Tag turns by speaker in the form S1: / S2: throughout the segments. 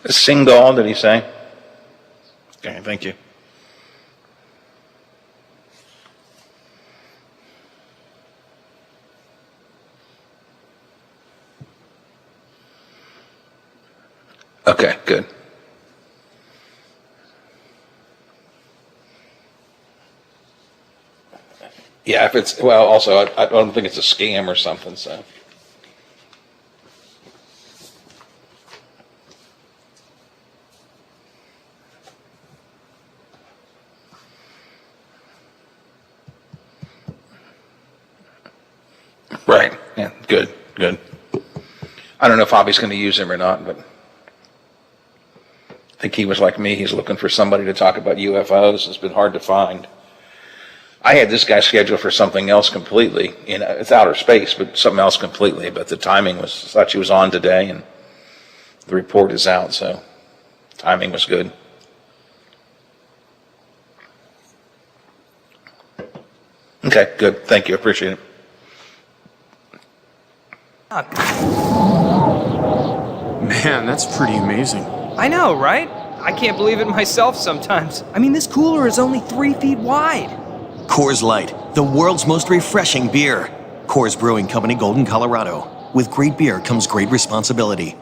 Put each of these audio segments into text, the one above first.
S1: Singal, did he say? Okay, thank you. Okay, good. Yeah, if it's, well, also, I don't think it's a scam or something, so. Right, yeah, good, good. I don't know if Hobby's going to use him or not, but I think he was like me. He's looking for somebody to talk about UFOs. It's been hard to find. I had this guy scheduled for something else completely. It's outer space, but something else completely. But the timing was, I thought she was on today, and the report is out, so timing was good. Okay, good. Thank you. Appreciate it.
S2: Man, that's pretty amazing.
S3: I know, right? I can't believe it myself sometimes. I mean, this cooler is only 3 feet wide.
S4: Coors Light, the world's most refreshing beer. Coors Brewing Company, Golden, Colorado. With great beer comes great responsibility.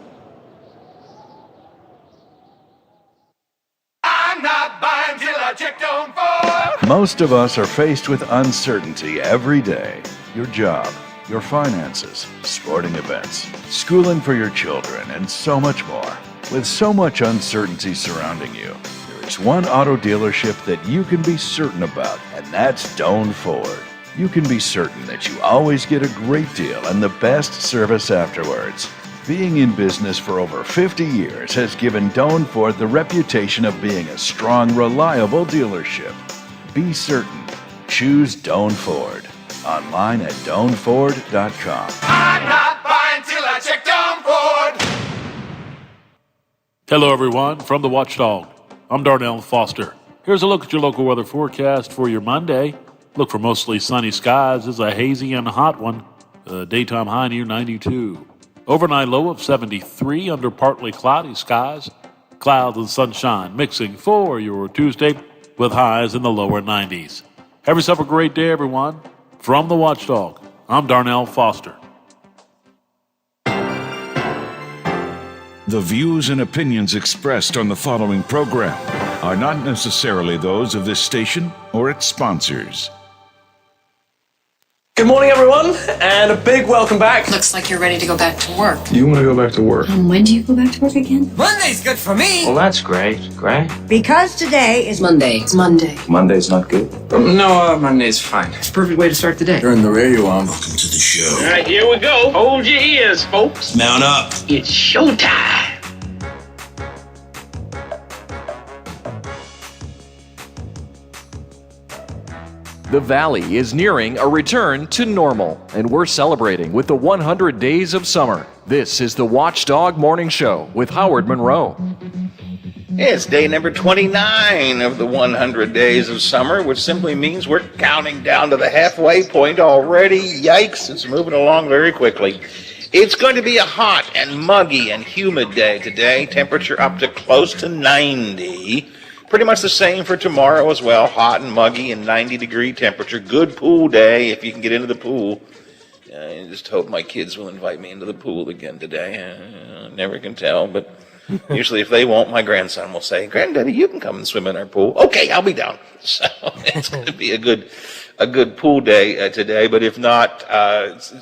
S5: I'm not buying till I checked on Ford.
S6: Most of us are faced with uncertainty every day. Your job, your finances, sporting events, schooling for your children, and so much more. With so much uncertainty surrounding you, there is one auto dealership that you can be certain about, and that's Doan Ford. You can be certain that you always get a great deal and the best service afterwards. Being in business for over 50 years has given Doan Ford the reputation of being a strong, reliable dealership. Be certain. Choose Doan Ford. Online at DoanFord.com.
S5: I'm not buying till I checked on Ford.
S7: Hello, everyone. From the Watchdog, I'm Darnell Foster. Here's a look at your local weather forecast for your Monday. Look for mostly sunny skies as a hazy and hot one. Daytime high near 92. Overnight low of 73 under partly cloudy skies. Clouds and sunshine mixing for your Tuesday with highs in the lower 90s. Have yourself a great day, everyone. From the Watchdog, I'm Darnell Foster.
S6: The views and opinions expressed on the following program are not necessarily those of this station or its sponsors.
S8: Good morning, everyone, and a big welcome back.
S9: Looks like you're ready to go back to work.
S2: You want to go back to work?
S9: And when do you go back to work again?
S5: Monday's good for me.
S2: Well, that's great. Great.
S10: Because today is
S9: Monday. It's Monday.
S2: Monday's not good. No, Monday's fine. It's a perfect way to start the day.
S11: Turn the radio on. Welcome to the show.
S12: All right, here we go. Hold your ears, folks.
S11: Mount up.
S12: It's showtime.
S13: The Valley is nearing a return to normal, and we're celebrating with the 100 Days of Summer. This is the Watchdog Morning Show with Howard Monroe.
S1: It's day number 29 of the 100 Days of Summer, which simply means we're counting down to the halfway point already. Yikes, it's moving along very quickly. It's going to be a hot and muggy and humid day today. Temperature up to close to 90. Pretty much the same for tomorrow as well. Hot and muggy and 90-degree temperature. Good pool day if you can get into the pool. I just hope my kids will invite me into the pool again today. Never can tell, but usually if they won't, my grandson will say, "Granddaddy, you can come and swim in our pool." Okay, I'll be down. So it's going to be a good pool day today. But if not,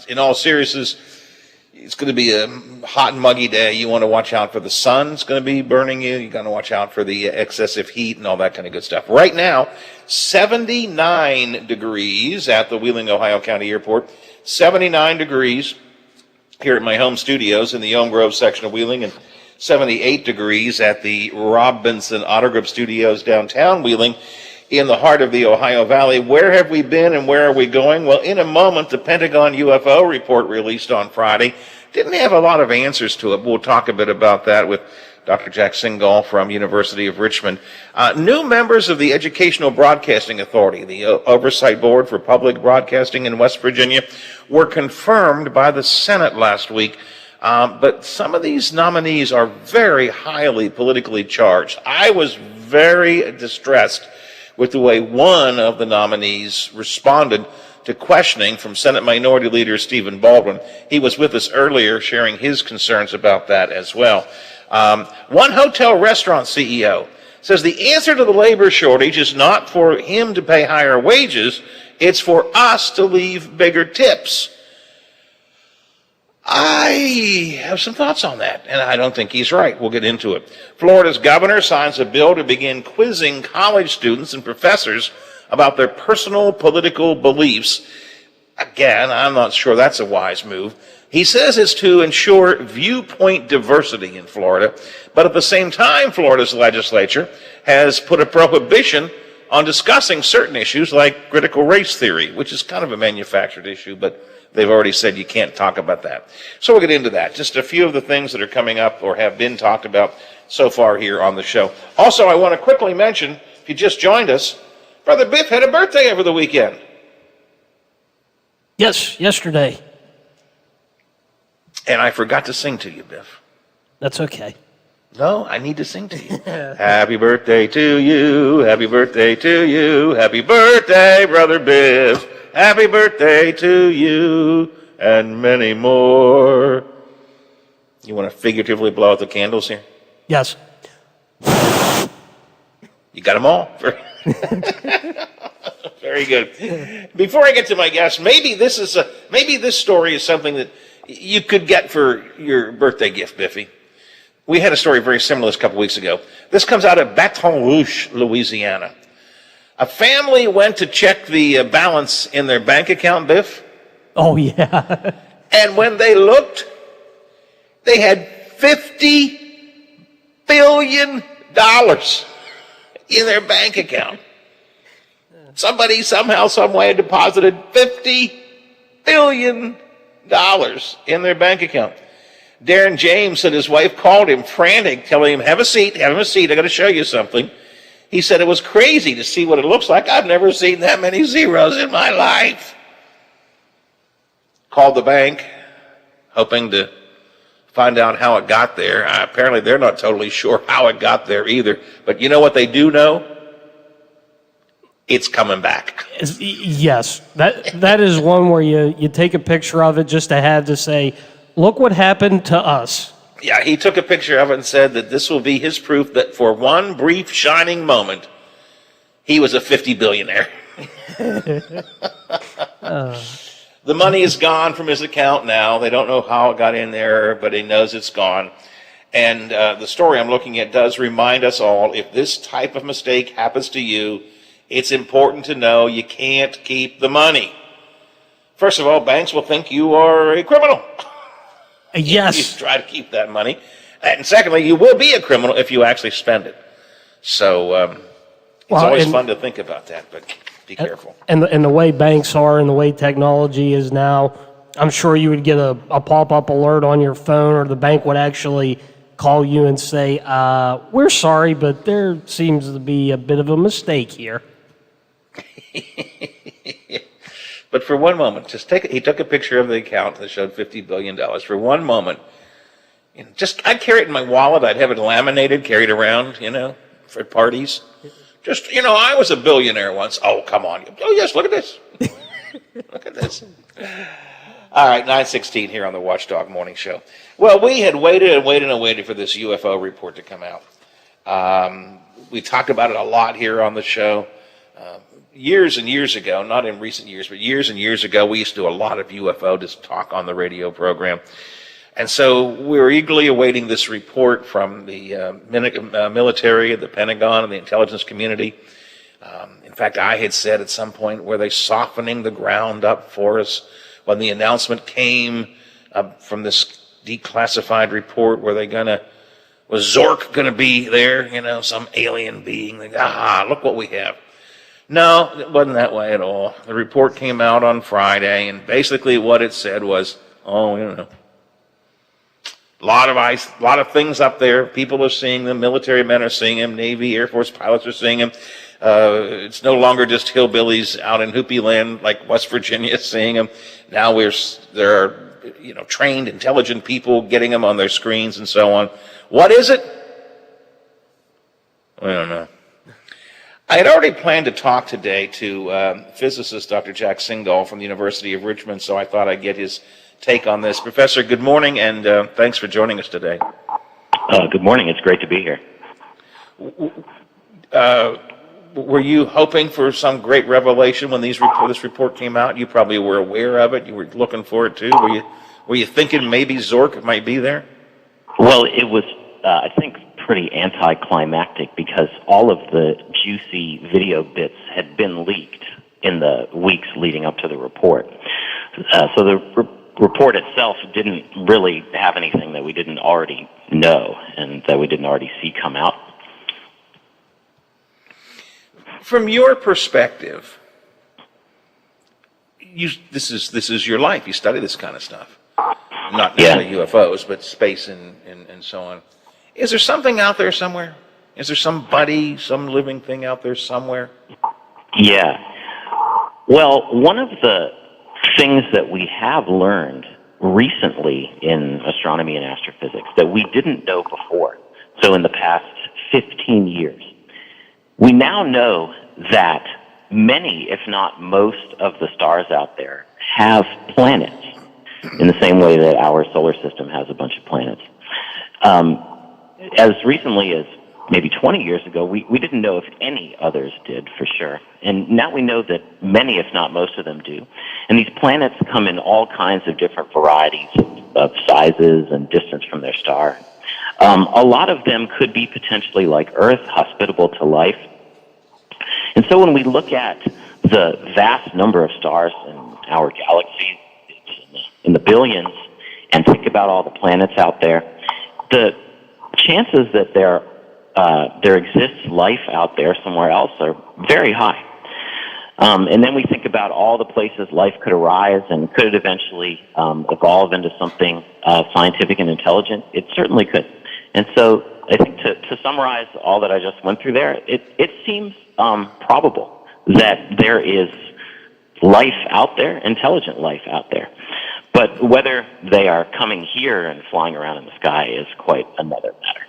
S1: in all seriousness, it's going to be a hot and muggy day. You want to watch out for the sun. It's going to be burning you. You're going to watch out for the excessive heat and all that kind of good stuff. Right now, 79 degrees at the Wheeling, Ohio County Airport. 79 degrees here at my home studios in the Elm Grove section of Wheeling, and 78 degrees at the Robinson Auto Group Studios downtown Wheeling in the heart of the Ohio Valley. Where have we been and where are we going? Well, in a moment, the Pentagon UFO report released on Friday didn't have a lot of answers to it. We'll talk a bit about that with Dr. Jack Singal from University of Richmond. New members of the Educational Broadcasting Authority, the Oversight Board for Public Broadcasting in West Virginia, were confirmed by the Senate last week. But some of these nominees are very highly politically charged. I was very distressed with the way one of the nominees responded to questioning from Senate Minority Leader Stephen Baldwin. He was with us earlier sharing his concerns about that as well. One hotel restaurant CEO says the answer to the labor shortage is not for him to pay higher wages, it's for us to leave bigger tips. I have some thoughts on that, and I don't think he's right. We'll get into it. Florida's governor signs a bill to begin quizzing college students and professors about their personal political beliefs. Again, I'm not sure that's a wise move. He says it's to ensure viewpoint diversity in Florida, but at the same time, Florida's legislature has put a prohibition on discussing certain issues like critical race theory, which is kind of a manufactured issue, but they've already said you can't talk about that. So we'll get into that. Just a few of the things that are coming up or have been talked about so far here on the show. Also, I want to quickly mention, if you just joined us, Brother Biff had a birthday over the weekend.
S10: Yes, yesterday.
S1: And I forgot to sing to you, Biff.
S10: That's okay.
S1: No, I need to sing to you. Happy birthday to you. Happy birthday to you. Happy birthday, Brother Biff. Happy birthday to you and many more. You want to figuratively blow out the candles here?
S10: Yes.
S1: You got them all? Very good. Before I get to my guest, maybe this story is something that you could get for your birthday gift, Biffy. We had a story very similar a couple weeks ago. This comes out of Baton Rouge, Louisiana. A family went to check the balance in their bank account, Biff.
S10: Oh, yeah.
S1: And when they looked, they had $50 billion in their bank account. Somebody somehow, some way deposited $50 billion in their bank account. Darren James said his wife called him frantic, telling him, have a seat, I got to show you something. He said it was crazy to see what it looks like. I've never seen that many zeros in my life. Called the bank, hoping to find out how it got there. Apparently they're not totally sure how it got there either. But you know what they do know? It's coming back.
S10: Yes. That is one where you take a picture of it just to have to say, look what happened to us.
S1: Yeah, he took a picture of it and said that this will be his proof that for one brief shining moment, he was a 50 billionaire. The money is gone from his account now. They don't know how it got in there, but he knows it's gone. And the story I'm looking at does remind us all, if this type of mistake happens to you, it's important to know you can't keep the money. First of all, banks will think you are a criminal.
S10: Yes.
S1: If you try to keep that money. And secondly, you will be a criminal if you actually spend it. So it's always fun to think about that, but be careful.
S10: And the way banks are and the way technology is now, I'm sure you would get a pop-up alert on your phone, or the bank would actually call you and say, we're sorry, but there seems to be a bit of a mistake here.
S1: But for one moment, he took a picture of the account that showed $50 billion. For one moment, I'd carry it in my wallet. I'd have it laminated, carried around, for parties. I was a billionaire once. Oh, come on. Oh, yes, look at this. Look at this. All right, 9:16 here on the Watchdog Morning Show. Well, we had waited for this UFO report to come out. We talked about it a lot here on the show. Years and years ago, not in recent years, but years and years ago, we used to do a lot of UFO talk on the radio program. And so we were eagerly awaiting this report from the military, the Pentagon, and the intelligence community. In fact, I had said at some point, were they softening the ground up for us when the announcement came from this declassified report? Was Zork going to be there, some alien being? Look what we have. No, it wasn't that way at all. The report came out on Friday, and basically what it said was, a lot of things up there. People are seeing them. Military men are seeing them. Navy, Air Force pilots are seeing them. It's no longer just hillbillies out in Hoopie land like West Virginia seeing them. Now there are trained, intelligent people, getting them on their screens and so on. What is it? I don't know. I had already planned to talk today to physicist Dr. Jack Singal from the University of Richmond, so I thought I'd get his take on this. Professor, good morning, and thanks for joining us today.
S14: Good morning. It's great to be here.
S1: Were you hoping for some great revelation when this report came out? You probably were aware of it. You were looking for it too. Were you thinking maybe Zork might be there?
S14: Well, it was, I think, pretty anticlimactic because all of the juicy video bits had been leaked in the weeks leading up to the report. So the report itself didn't really have anything that we didn't already know and that we didn't already see come out.
S1: From your perspective, this is your life. You study this kind of stuff. Not necessarily UFOs, but space and so on. Is there something out there somewhere? Is there somebody, some living thing out there somewhere?
S14: Yeah. Well, one of the things that we have learned recently in astronomy and astrophysics that we didn't know before, so in the past 15 years, we now know that many, if not most, of the stars out there have planets in the same way that our solar system has a bunch of planets. As recently as maybe 20 years ago, we didn't know if any others did for sure. And now we know that many, if not most of them do. And these planets come in all kinds of different varieties of sizes and distance from their star. A lot of them could be potentially like Earth, hospitable to life. And so when we look at the vast number of stars in our galaxy, in the billions, and think about all the planets out there, the chances that there exists life out there somewhere else are very high. And then we think about all the places life could arise and could it eventually evolve into something scientific and intelligent. It certainly could. And so I think to summarize all that I just went through there, it seems probable that there is life out there, intelligent life out there. But whether they are coming here and flying around in the sky is quite another matter.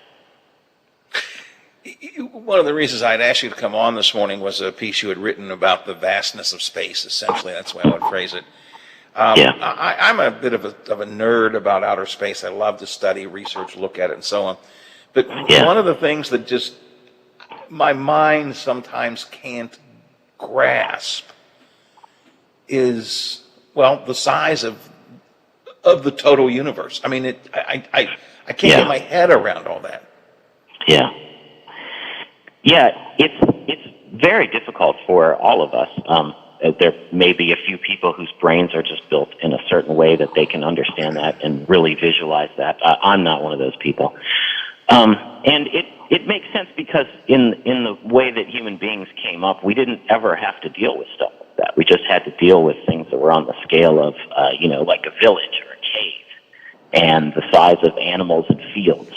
S1: One of the reasons I'd asked you to come on this morning was a piece you had written about the vastness of space, essentially. That's the way I would phrase it. I'm a bit of a nerd about outer space. I love to study, research, look at it, and so on. But one of the things that just my mind sometimes can't grasp is, well, the size of the total universe. I mean, I can't get my head around all that.
S14: Yeah. Yeah, it's very difficult for all of us. There may be a few people whose brains are just built in a certain way that they can understand that and really visualize that. I'm not one of those people. And it makes sense because in the way that human beings came up, we didn't ever have to deal with stuff like that. We just had to deal with things that were on the scale of, like a village or a cave and the size of animals and fields.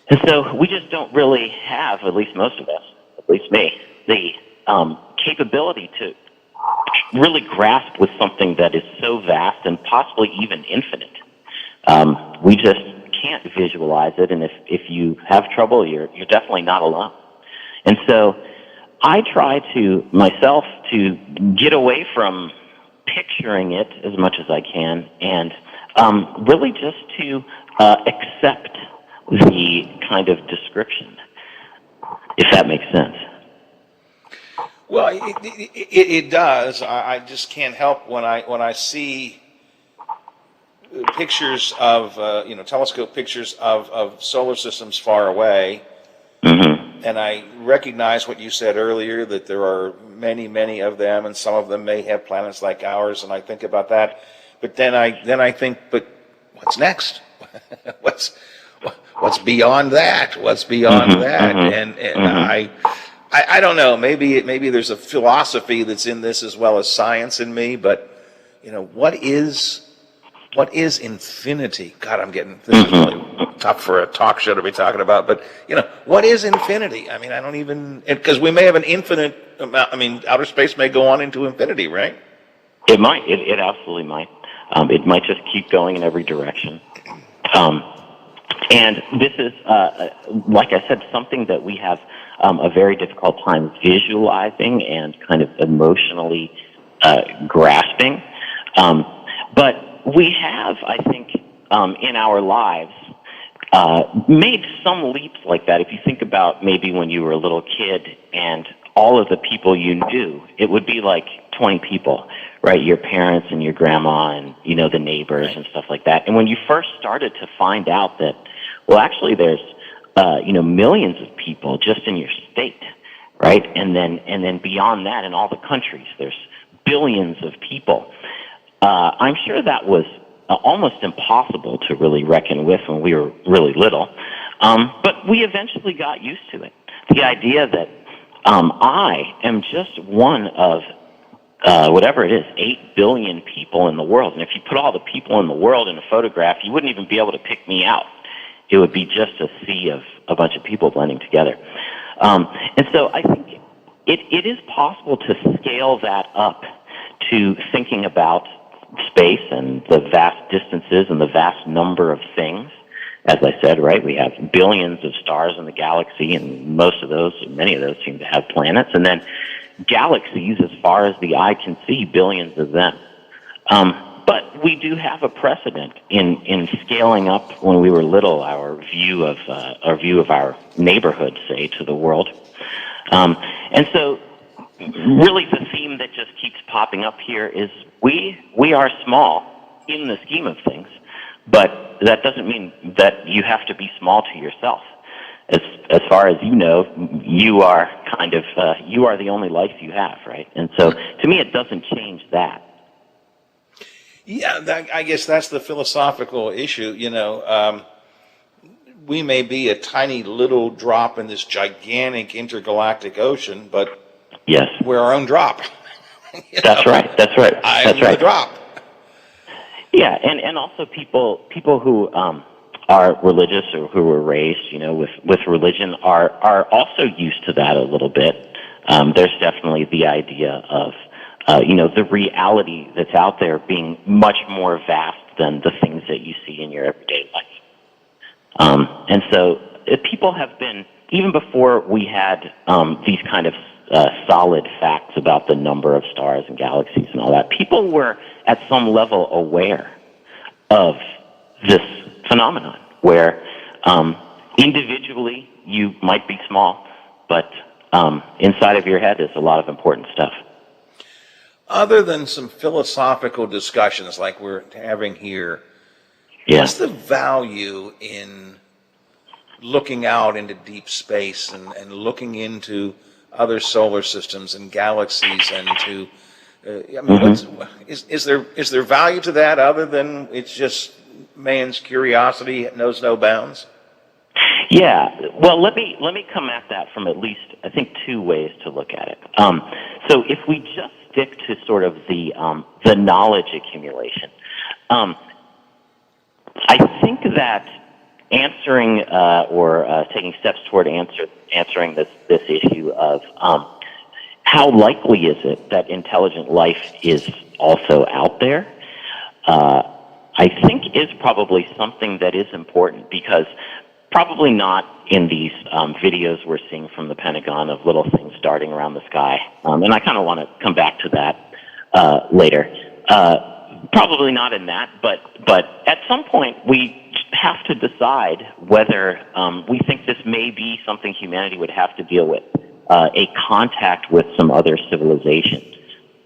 S14: And so we just don't really have, at least most of us, at least me, the capability to really grasp with something that is so vast and possibly even infinite. We just can't visualize it, and if you have trouble, you're definitely not alone. And so I try to, myself, to get away from picturing it as much as I can and really just to accept the kind of description, if that makes sense.
S1: Well, it does. I just can't help when I see pictures of telescope pictures of solar systems far away, and I recognize what you said earlier, that there are many of them, and some of them may have planets like ours, and I think about that. But then I think, but what's next? What's beyond that? What's beyond that? And I don't know. Maybe there's a philosophy that's in this as well as science in me. But what is infinity? God, this is really tough for a talk show to be talking about. But what is infinity? I mean, I don't even, because we may have an infinite amount. I mean, outer space may go on into infinity, right?
S14: It might. It absolutely might. It might just keep going in every direction. And this is, like I said, something that we have a very difficult time visualizing and kind of emotionally grasping. But we have, I think, in our lives, made some leaps like that. If you think about maybe when you were a little kid and all of the people you knew, it would be like 20 people, right? Your parents and your grandma and, the neighbors and stuff like that. And when you first started to find out that, well, actually there's, millions of people just in your state, right? And then beyond that, in all the countries, there's billions of people. I'm sure that was almost impossible to really reckon with when we were really little. But we eventually got used to it. The idea that I am just one of whatever it is, 8 billion people in the world. And if you put all the people in the world in a photograph, you wouldn't even be able to pick me out. It would be just a sea of a bunch of people blending together. And so I think it is possible to scale that up to thinking about space and the vast distances and the vast number of things. As I said, right, we have billions of stars in the galaxy, and many of those seem to have planets. And then galaxies, as far as the eye can see, billions of them. But we do have a precedent in scaling up when we were little our view of our neighborhood, say, to the world. And so, really, the theme that just keeps popping up here is we are small in the scheme of things, but that doesn't mean that you have to be small to yourself. As far as you know, you are you are the only life you have, right? And so, to me, it doesn't change that.
S1: Yeah, I guess that's the philosophical issue. We may be a tiny little drop in this gigantic intergalactic ocean, but
S14: yes,
S1: we're our own drop.
S14: That's right.
S1: I'm the drop.
S14: Yeah, and also people who are religious or who were raised, with religion are also used to that a little bit. There's definitely the idea of the reality that's out there being much more vast than the things that you see in your everyday life. And so people have been, even before we had these kind of solid facts about the number of stars and galaxies and all that, people were at some level aware of this phenomenon where individually you might be small, but inside of your head is a lot of important stuff.
S1: Other than some philosophical discussions like we're having here, what's the value in looking out into deep space and looking into other solar systems and galaxies and to is there value to that other than it's just man's curiosity knows no bounds?
S14: Yeah, well, let me come at that from at least, I think, two ways to look at it. So if we just stick to sort of the knowledge accumulation, I think that answering or taking steps toward answering this issue of how likely is it that intelligent life is also out there, I think is probably something that is important, because probably not in these videos we're seeing from the Pentagon of little things darting around the sky. And I kind of want to come back to that later. Probably not in that, but at some point we have to decide whether we think this may be something humanity would have to deal with, a contact with some other civilization,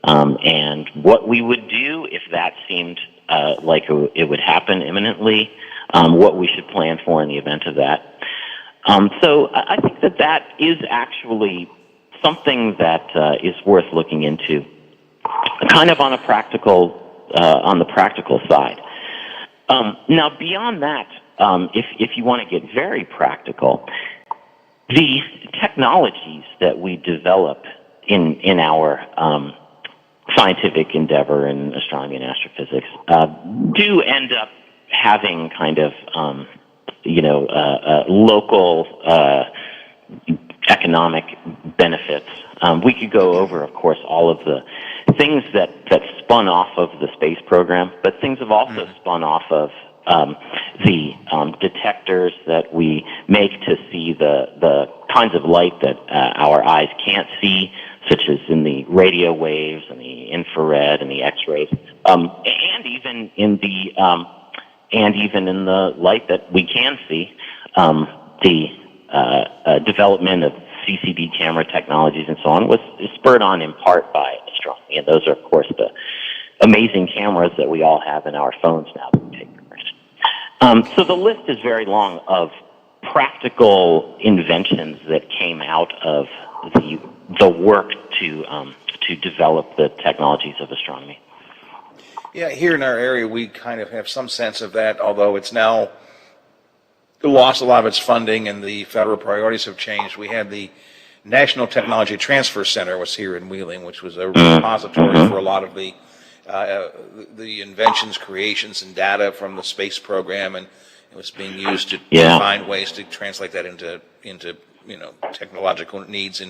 S14: and what we would do if that seemed like it would happen imminently, what we should plan for in the event of that. So I think that is actually something that is worth looking into, kind of on a practical, on the practical side. Now, beyond that, if you want to get very practical, the technologies that we develop in our scientific endeavor in astronomy and astrophysics do end up having kind of local economic benefits. We could go over, of course, all of the things that spun off of the space program, but things have also spun off of the detectors that we make to see the kinds of light that our eyes can't see, such as in the radio waves and the infrared and the X-rays, and even in the light that we can see. The development of CCD camera technologies and so on is spurred on in part by astronomy, and those are, of course, the amazing cameras that we all have in our phones now that we take for granted. So the list is very long of practical inventions that came out of the work to develop the technologies of astronomy.
S1: Yeah, here in our area, we kind of have some sense of that, although it's now lost a lot of its funding and the federal priorities have changed. We had the National Technology Transfer Center was here in Wheeling, which was a repository for a lot of the inventions, creations, and data from the space program, and it was being used to find ways to translate that into technological needs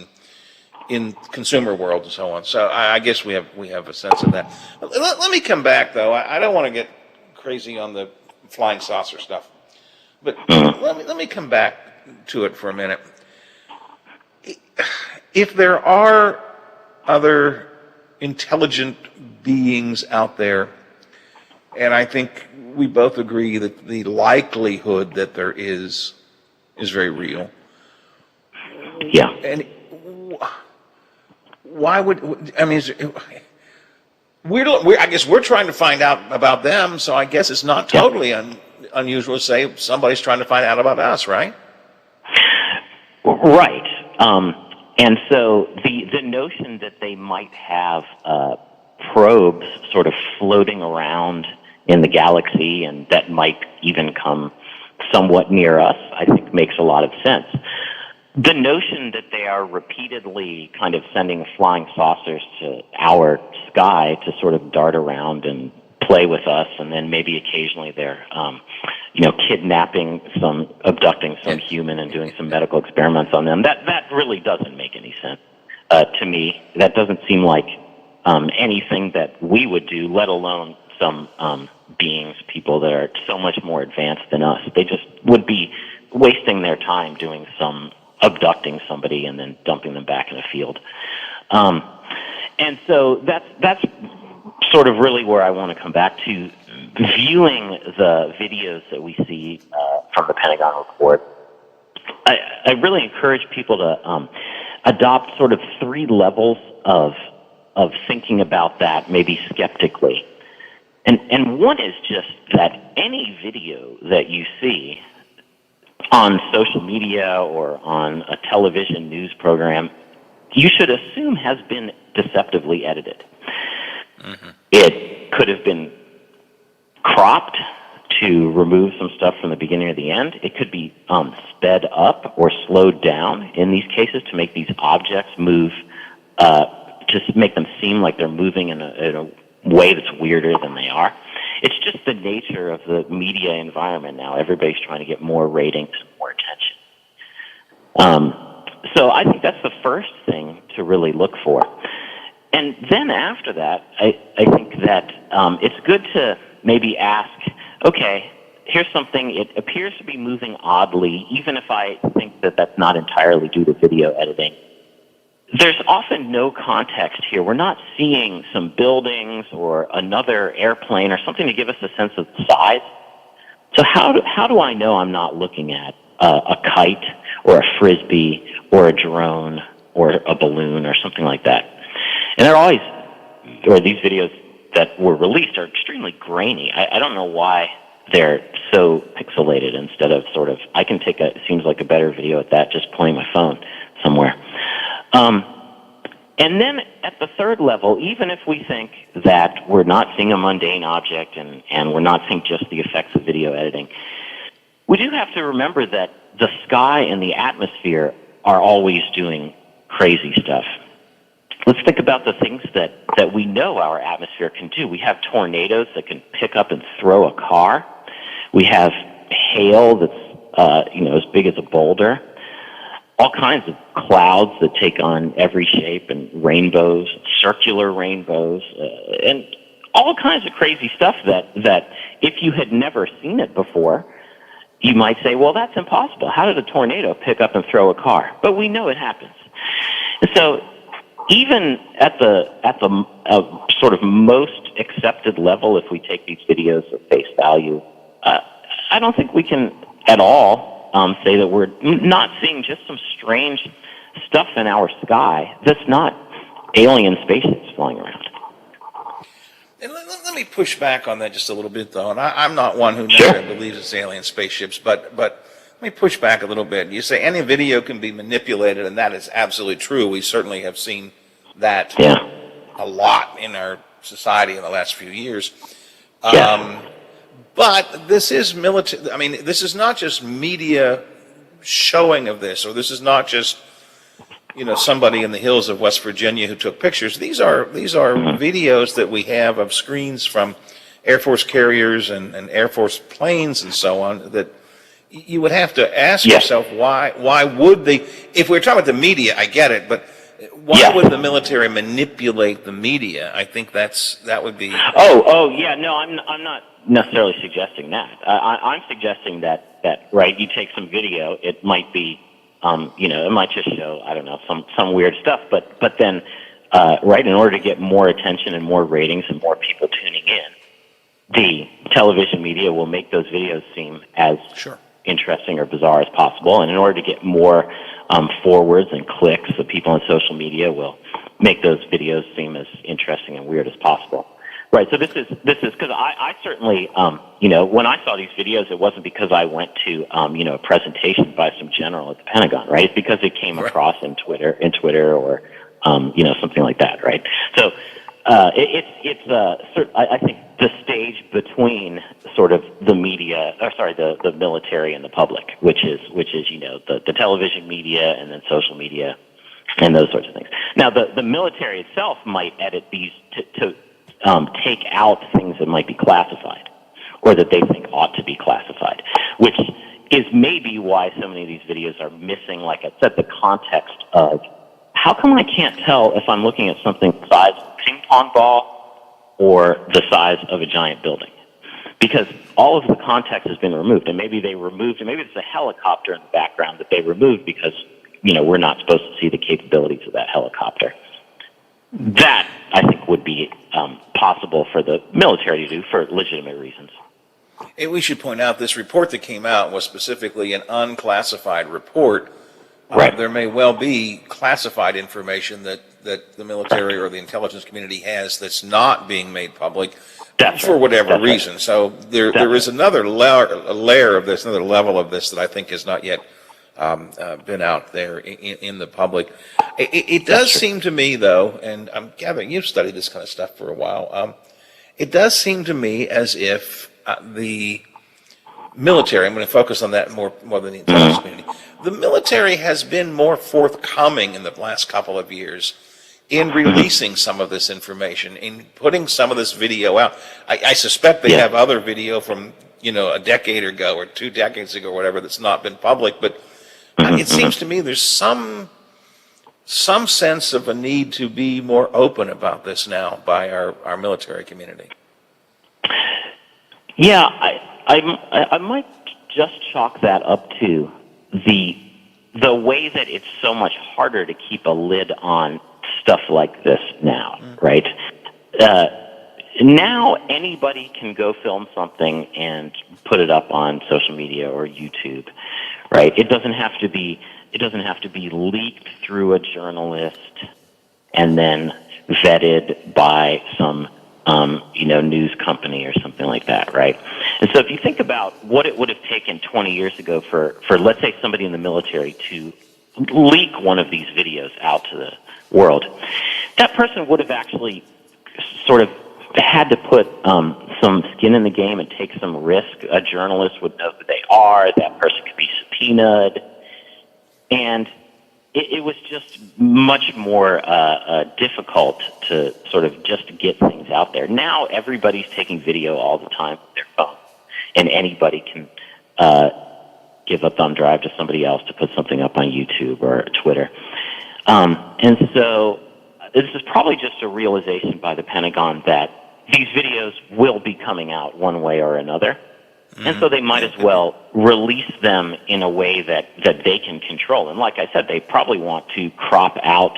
S1: in consumer world and so on. So I guess we have a sense of that. Let me come back though. I don't want to get crazy on the flying saucer stuff, but let me come back to it for a minute. If there are other intelligent beings out there, and I think we both agree that the likelihood that there is very real.
S14: Yeah.
S1: And why would, I mean, I guess we're trying to find out about them, so I guess it's not totally unusual to say somebody's trying to find out about us, right?
S14: Right. And so the notion that they might have probes sort of floating around in the galaxy and that might even come somewhat near us, I think makes a lot of sense. The notion that they are repeatedly kind of sending flying saucers to our sky to sort of dart around and play with us, and then maybe occasionally they're, abducting some human and doing some medical experiments on them, that really doesn't make any sense to me. That doesn't seem like anything that we would do, let alone some beings, people that are so much more advanced than us. They just would be wasting their time doing some abducting somebody and then dumping them back in a field. And so that's sort of really where I want to come back to. Viewing the videos that we see from the Pentagon report, I really encourage people to adopt sort of three levels of thinking about that, maybe skeptically. And one is just that any video that you see on social media or on a television news program, you should assume has been deceptively edited. Mm-hmm. It could have been cropped to remove some stuff from the beginning or the end. It could be sped up or slowed down in these cases to make these objects move, to make them seem like they're moving in a way that's weirder than they are. It's just the nature of the media environment now. Everybody's trying to get more ratings and more attention. So I think that's the first thing to really look for. And then after that, I think that it's good to maybe ask, okay, here's something, it appears to be moving oddly, even if I think that that's not entirely due to video editing. There's often no context here. We're not seeing some buildings or another airplane or something to give us a sense of size. So how do I know I'm not looking at a kite or a frisbee or a drone or a balloon or something like that? And these videos that were released are extremely grainy. I don't know why they're so pixelated instead of sort of, I can take it seems like a better video at that, just playing my phone somewhere. And then at the third level, even if we think that we're not seeing a mundane object and we're not seeing just the effects of video editing, we do have to remember that the sky and the atmosphere are always doing crazy stuff. Let's think about the things that we know our atmosphere can do. We have tornadoes that can pick up and throw a car. We have hail that's as big as a boulder. All kinds of clouds that take on every shape, and rainbows, circular rainbows, and all kinds of crazy stuff that if you had never seen it before, you might say, well, that's impossible. How did a tornado pick up and throw a car? But we know it happens. So even at the sort of most accepted level, if we take these videos at face value, I don't think we can at all say that we're not seeing just some strange stuff in our sky that's not alien spaceships flying around.
S1: And let me push back on that just a little bit, though. And I'm not one who necessarily believes it's alien spaceships, but let me push back a little bit. You say any video can be manipulated, and that is absolutely true. We certainly have seen that a lot in our society in the last few years. But this is military. I mean, this is not just media showing of this, or this is not just somebody in the hills of West Virginia who took pictures. These are videos that we have of screens from Air Force carriers and Air Force planes and so on that you would have to ask yourself why would they, if we're talking about the media, I get it, but why would the military manipulate the media? I think that would be.
S14: No, I'm not necessarily suggesting that. I'm suggesting that right, you take some video, it might be. It might just show, I don't know, some weird stuff, but then, right, in order to get more attention and more ratings and more people tuning in, the television media will make those videos seem as interesting or bizarre as possible, and in order to get more forwards and clicks, the people on social media will make those videos seem as interesting and weird as possible. Right, so this is because I certainly, when I saw these videos, it wasn't because I went to, a presentation by some general at the Pentagon, right? It's because it came across in Twitter or, something like that, right? So I think the stage between sort of the media, the military and the public, which is the television media and then social media and those sorts of things. Now, the military itself might edit these to take out things that might be classified or that they think ought to be classified, which is maybe why so many of these videos are missing, like I said, the context of how come I can't tell if I'm looking at something the size of a ping pong ball or the size of a giant building? Because all of the context has been removed, and maybe it's a helicopter in the background that they removed because, we're not supposed to see the capabilities of that helicopter. That, I think, would be possible for the military to do for legitimate reasons.
S1: And we should point out this report that came out was specifically an unclassified report. Right. There may well be classified information that the military or the intelligence community has that's not being made public for whatever reason. Right. So there is another layer of this, another level of this that I think has not yet been out there in the public. It does seem to me, though, and I'm gathering you've studied this kind of stuff for a while, it does seem to me as if the military, I'm going to focus on that more than the intelligence community, the military has been more forthcoming in the last couple of years in releasing some of this information, in putting some of this video out. I suspect they have other video from, a decade ago or 2 decades ago or whatever that's not been public, but it seems to me there's some sense of a need to be more open about this now by our military community.
S14: Yeah, I might just chalk that up to the way that it's so much harder to keep a lid on stuff like this now, right? Now anybody can go film something and put it up on social media or YouTube, right? It doesn't have to be leaked through a journalist and then vetted by some news company or something like that, right? And so if you think about what it would have taken 20 years ago for let's say somebody in the military to leak one of these videos out to the world, that person would have actually sort of had to put some skin in the game and take some risk. A journalist would know who they are. That person could be subpoenaed. And it was just much more difficult to sort of just get things out there. Now everybody's taking video all the time with their phone, and anybody can give a thumb drive to somebody else to put something up on YouTube or Twitter. And so this is probably just a realization by the Pentagon that these videos will be coming out one way or another. And so they might as well release them in a way that they can control. And like I said, they probably want to crop out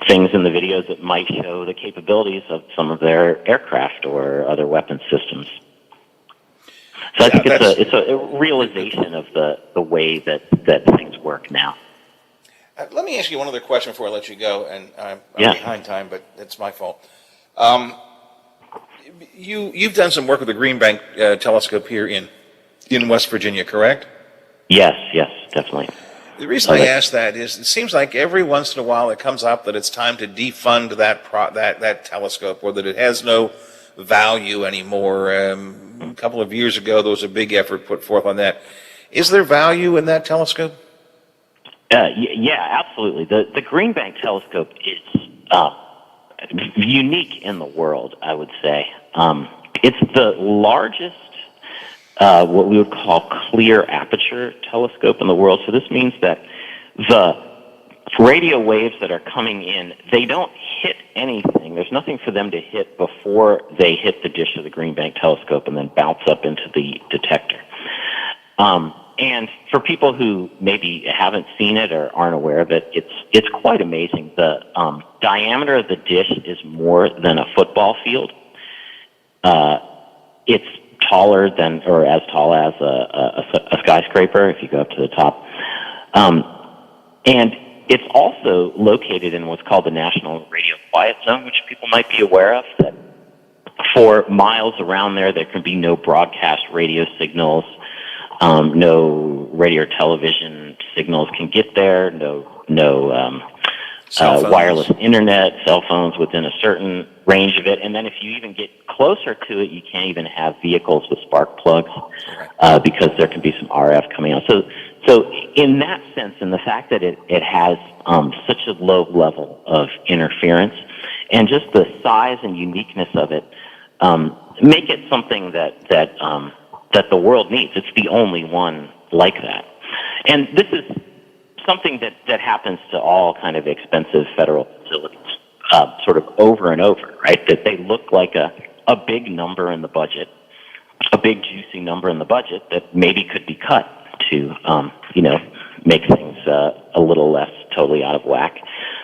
S14: things in the videos that might show the capabilities of some of their aircraft or other weapon systems. So I think it's a realization of the way that things work now.
S1: Let me ask you one other question before I let you go, and I'm behind time, but it's my fault. You've done some work with the Green Bank telescope here in West Virginia, correct?
S14: Yes, definitely.
S1: The reason I ask that is it seems like every once in a while it comes up that it's time to defund that telescope, or that it has no value anymore. A couple of years ago, there was a big effort put forth on that. Is there value in that telescope?
S14: Yeah, absolutely. The Green Bank telescope is unique in the world, I would say. It's the largest, what we would call clear aperture telescope in the world. So this means that the radio waves that are coming in, they don't hit anything. There's nothing for them to hit before they hit the dish of the Green Bank telescope and then bounce up into the detector. And for people who maybe haven't seen it or aren't aware of it, it's quite amazing. The diameter of the dish is more than a football field. It's taller than, or as tall as a skyscraper if you go up to the top. And it's also located in what's called the National Radio Quiet Zone, which people might be aware of, that for miles around there can be no broadcast radio signals. No radio or television signals can get there. No wireless internet, cell phones within a certain range of it. And then if you even get closer to it, you can't even have vehicles with spark plugs because there can be some RF coming out. So in that sense, and the fact that it has such a low level of interference, and just the size and uniqueness of it, make it something that the world needs. It's the only one like that. And this is something that happens to all kind of expensive federal facilities, sort of over and over, right? That they look like a big number in the budget, a big juicy number in the budget that maybe could be cut to, make things a little less totally out of whack.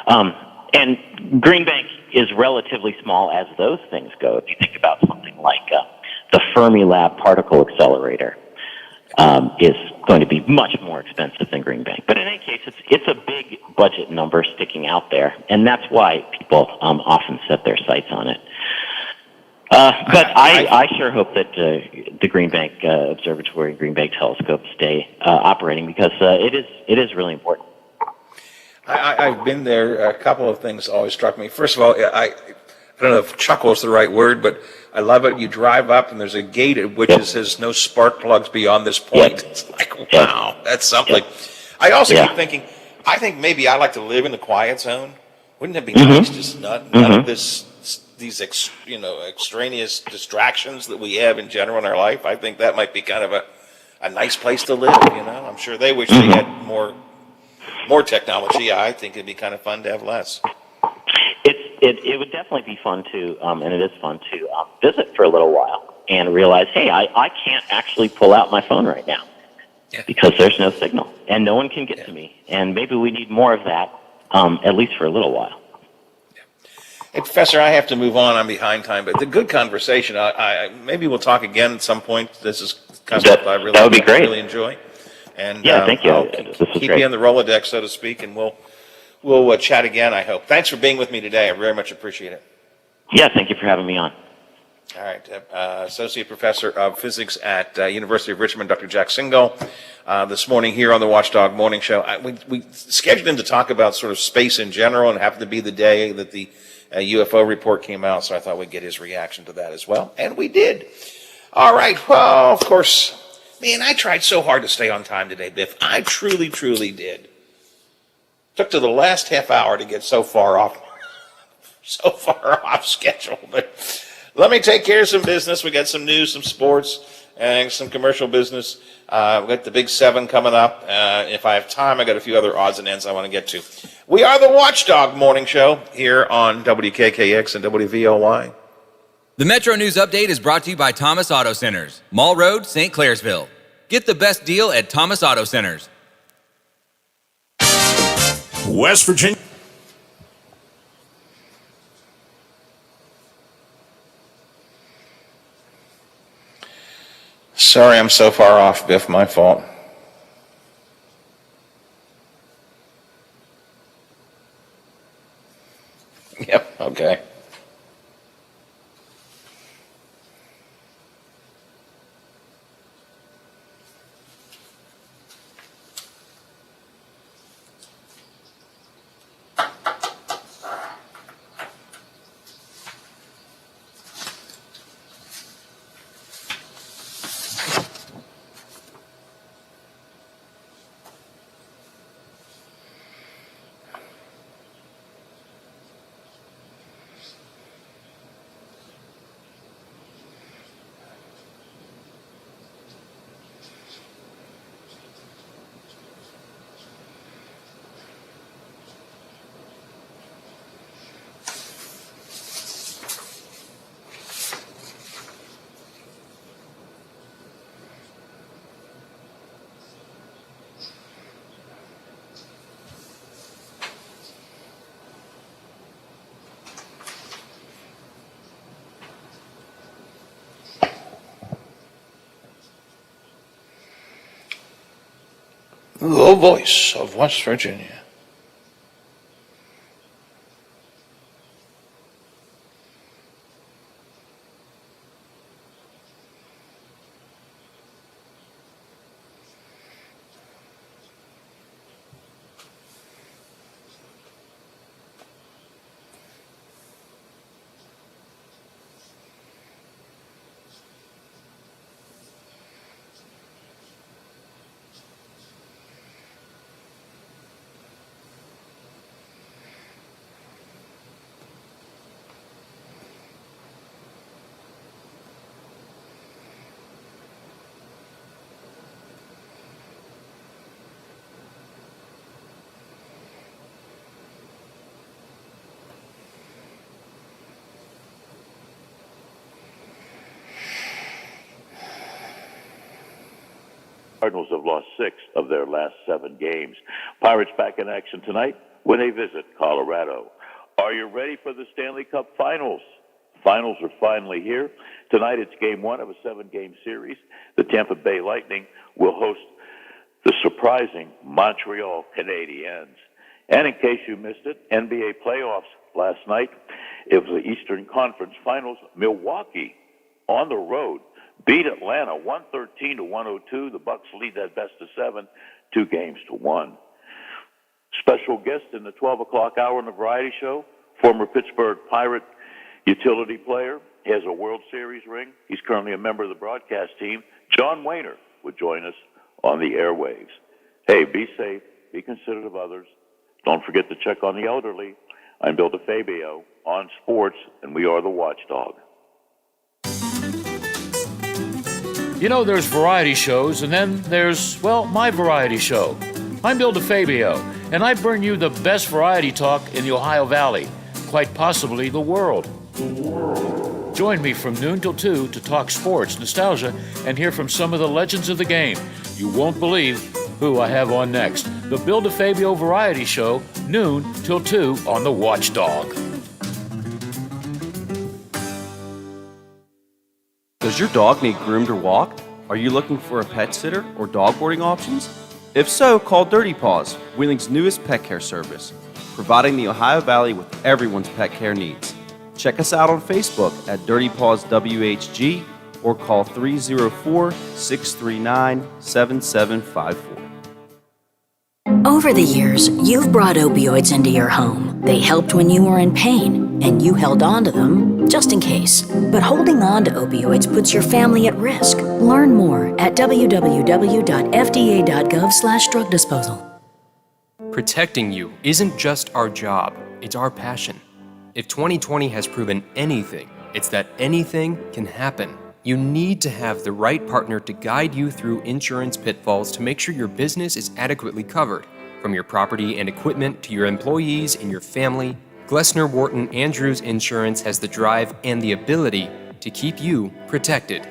S14: And Green Bank is relatively small as those things go. If you think about something like the Fermilab particle accelerator is going to be much more expensive than Green Bank. But in any case, it's a big budget number sticking out there, and that's why people often set their sights on it. But I sure hope that the Green Bank Observatory and Green Bank Telescope stay operating, because it is really important.
S1: I've been there. A couple of things always struck me. First of all, I don't know if chuckle is the right word, but I love it. You drive up and there's a gate at which it says no spark plugs beyond this point. It's like, wow, that's something. I also keep thinking, I think maybe I like to live in the quiet zone. Wouldn't it be nice just none of these extraneous distractions that we have in general in our life? I think that might be kind of a nice place to live, I'm sure they wish they had more technology. I think it'd be kind of fun to have less.
S14: It would definitely be fun to, and it is fun to visit for a little while and realize, hey, I can't actually pull out my phone right now because there's no signal and no one can get to me. And maybe we need more of that, at least for a little while.
S1: Hey, Professor, I have to move on. I'm behind time, but the good conversation. Maybe we'll talk again at some point. This is kind of stuff I really,
S14: that would be great.
S1: Really enjoy. And
S14: thank you.
S1: I'll keep you in the Rolodex, so to speak, and we'll chat again, I hope. Thanks for being with me today. I very much appreciate it.
S14: Yeah, thank you for having me on.
S1: All right. Associate Professor of Physics at University of Richmond, Dr. Jack Singal, this morning here on the Watchdog Morning Show. We scheduled him to talk about sort of space in general, and it happened to be the day that the UFO report came out, so I thought we'd get his reaction to that as well, and we did. All right. Well, of course, man, I tried so hard to stay on time today, Biff. I truly, truly did. Took to the last half hour to get so far off schedule. But let me take care of some business. We got some news, some sports, and some commercial business. We got the Big 7 coming up. If I have time, I got a few other odds and ends I want to get to. We are the Watchdog Morning Show here on WKKX and WVOY.
S15: The Metro News Update is brought to you by Thomas Auto Centers, Mall Road, St. Clairsville. Get the best deal at Thomas Auto Centers.
S16: West Virginia.
S1: Sorry I'm so far off, Biff. My fault. Yep, okay. The voice of West Virginia.
S17: Cardinals have lost 6 of their last 7 games. Pirates back in action tonight when they visit Colorado. Are you ready for the Stanley Cup Finals? Finals are finally here. Tonight it's Game 1 of a 7-game series. The Tampa Bay Lightning will host the surprising Montreal Canadiens. And in case you missed it, NBA playoffs last night. It was the Eastern Conference Finals. Milwaukee on the road beat Atlanta 113-102. The Bucks lead that best of 7, 2-1. Special guest in the 12 o'clock hour in the variety show, former Pittsburgh Pirate utility player. He has a World Series ring. He's currently a member of the broadcast team. John Wayner would join us on the airwaves. Hey, be safe. Be considerate of others. Don't forget to check on the elderly. I'm Bill DeFabio on sports, and we are the Watchdog.
S18: You know, there's variety shows, and then there's, well, my variety show. I'm Bill DeFabio, and I bring you the best variety talk in the Ohio Valley, quite possibly the world. Join me from noon till 2 to talk sports, nostalgia, and hear from some of the legends of the game. You won't believe who I have on next. The Bill DeFabio Variety Show, noon till 2 on the Watchdog.
S19: Does your dog need groomed or walked? Are you looking for a pet sitter or dog boarding options? If so, call Dirty Paws, Wheeling's newest pet care service, providing the Ohio Valley with everyone's pet care needs. Check us out on Facebook at Dirty Paws WHG or call 304-639-7754.
S20: Over the years, you've brought opioids into your home. They helped when you were in pain, and you held on to them just in case. But holding on to opioids puts your family at risk. Learn more at www.fda.gov/drug disposal.
S21: Protecting you isn't just our job, it's our passion. If 2020 has proven anything, it's that anything can happen. You need to have the right partner to guide you through insurance pitfalls to make sure your business is adequately covered. From From your property and equipment to your employees and your family, Glessner Wharton Andrews Insurance has the drive and the ability to keep you protected.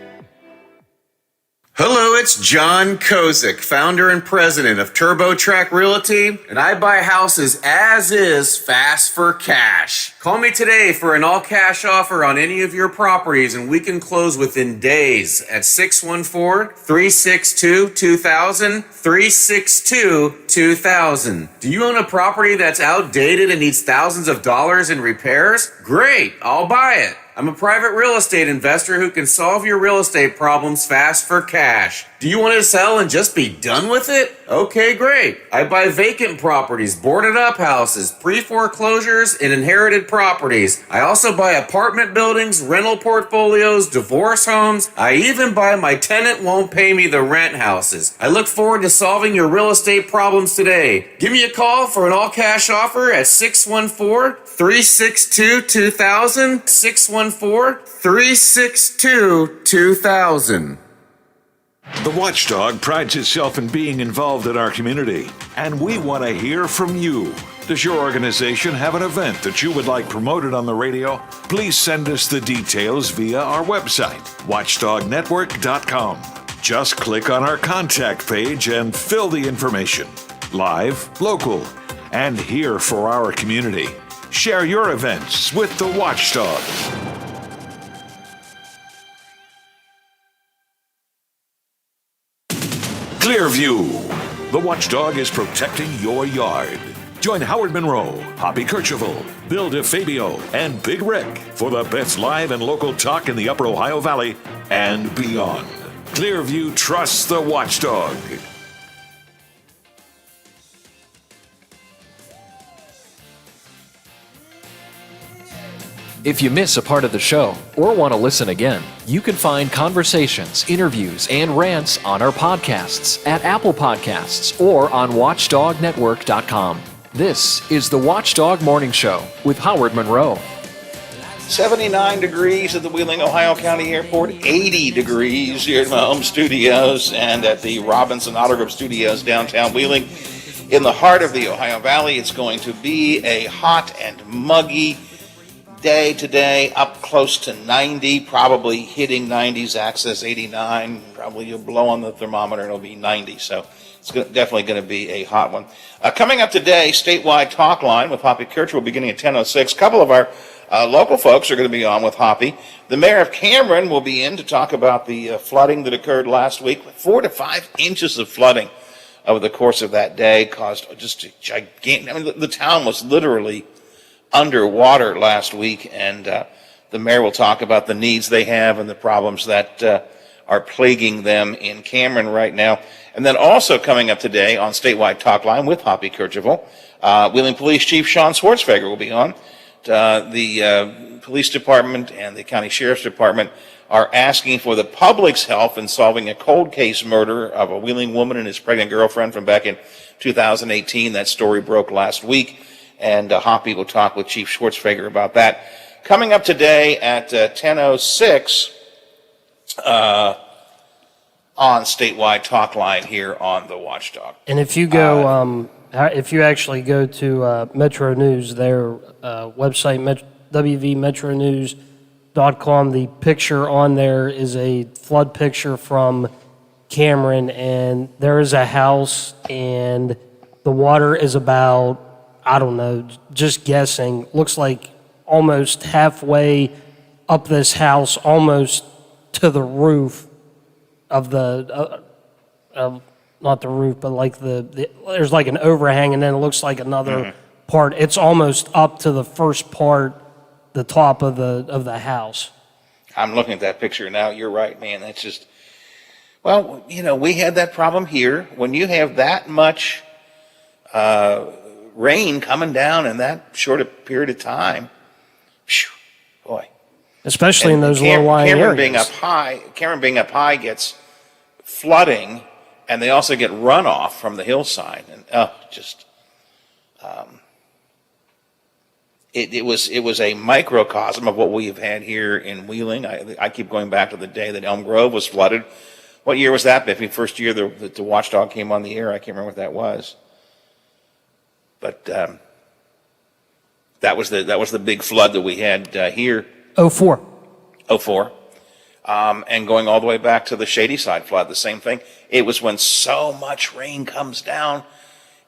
S3: Hello, it's John Kozik, founder and president of TurboTrack Realty, and I buy houses as is, fast for cash. Call me today for an all-cash offer on any of your properties, and we can close within days at 614-362-2000, 362-2000. Do you own a property that's outdated and needs thousands of dollars in repairs? Great, I'll buy it. I'm a private real estate investor who can solve your real estate problems fast for cash. Do you want to sell and just be done with it? Okay, great. I buy vacant properties, boarded up houses, pre-foreclosures, and inherited properties. I also buy apartment buildings, rental portfolios, divorce homes. I even buy my tenant won't pay me the rent houses. I look forward to solving your real estate problems today. Give me a call for an all-cash offer at 614-362-2000, 614-362-2000.
S6: The Watchdog prides itself in being involved in our community, and we want to hear from you. Does your organization have an event that you would like promoted on the radio? Please send us the details via our website, watchdognetwork.com. Just click on our contact page and fill the information. Live, local, and here for our community. Share your events with the Watchdog. Clearview. The Watchdog is protecting your yard. Join Howard Monroe, Hoppy Kercheval, Bill DeFabio, and Big Rick for the best live and local talk in the Upper Ohio Valley and beyond. Clearview trusts the Watchdog.
S13: If you miss a part of the show or want to listen again, you can find conversations, interviews, and rants on our podcasts at Apple Podcasts or on watchdognetwork.com. This is the Watchdog Morning Show with Howard Monroe.
S1: 79 degrees at the Wheeling, Ohio County Airport, 80 degrees here at my home studios and at the Robinson Auto Group Studios downtown Wheeling. In the heart of the Ohio Valley, it's going to be a hot and muggy day today, up close to 90, probably hitting 90s, access 89. Probably you'll blow on the thermometer and it'll be 90. So it's definitely going to be a hot one. Coming up today, statewide talk line with Hoppy Kercheval beginning at 10:06. A couple of our local folks are going to be on with Hoppy. The mayor of Cameron will be in to talk about the flooding that occurred last week. 4 to 5 inches of flooding over the course of that day caused just a gigantic. I mean, the town was literally underwater last week, and the mayor will talk about the needs they have and the problems that are plaguing them in Cameron right now. And then also coming up today on Statewide Talk Line with Hoppy Kercheval, Wheeling Police Chief Sean Swartzfeger will be on. The police department and the county sheriff's department are asking for the public's help in solving a cold case murder of a Wheeling woman and his pregnant girlfriend from back in 2018. That story broke last week. And Hoppy will talk with Chief Swartzfeger about that. Coming up today at 10:06 on Statewide Talk Line here on the Watchdog.
S10: And if you go, if you actually go to Metro News, their website, wvmetronews.com, the picture on there is a flood picture from Cameron, and there is a house, and the water is about, I don't know, just guessing, looks like almost halfway up this house, almost to the roof of the, not the roof, but like there's like an overhang, and then it looks like another part. It's almost up to the first part, the top of the house.
S1: I'm looking at that picture now. You're right, man. That's just, well, you know, we had that problem here. When you have that much rain coming down in that short a period of time, whew, boy.
S10: Especially in those low-lying areas.
S1: Cameron being up high gets flooding, and they also get runoff from the hillside. And it was a microcosm of what we've had here in Wheeling. I keep going back to the day that Elm Grove was flooded. What year was that, Biffy? First year the Watchdog came on the air. I can't remember what that was. But that was the big flood that we had here.
S10: 04.
S1: 04. And going all the way back to the Shady Side flood, the same thing. It was when so much rain comes down